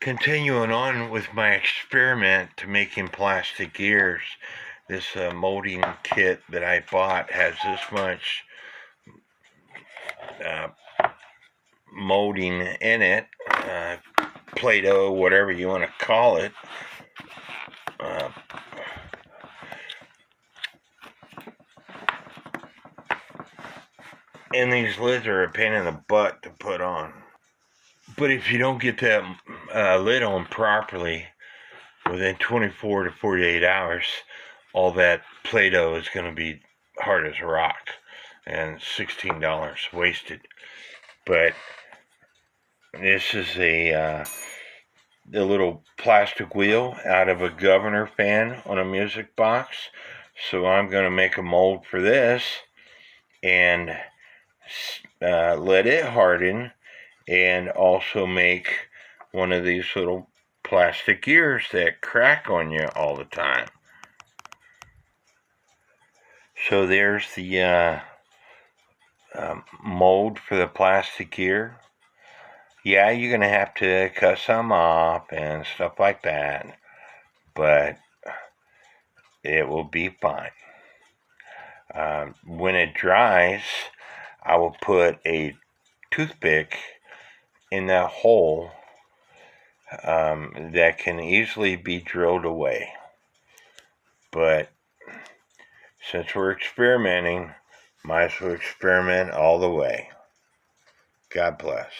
Continuing on with my experiment to making plastic gears, this molding kit that I bought has this much molding in it, Play-Doh, whatever you want to call it. And these lids are a pain in the butt to put on. But if you don't get that lid on properly, within 24 to 48 hours, all that Play-Doh is going to be hard as a rock, and $16 wasted. But this is a little plastic wheel out of a governor fan on a music box. So I'm going to make a mold for this and let it harden, and also make one of these little plastic gears that crack on you all the time. So there's the mold for the plastic gear. Yeah, you're going to have to cut some off and stuff like that, but it will be fine. When it dries, I will put a toothpick in that hole that can easily be drilled away. But since we're experimenting, might as well experiment all the way. God bless.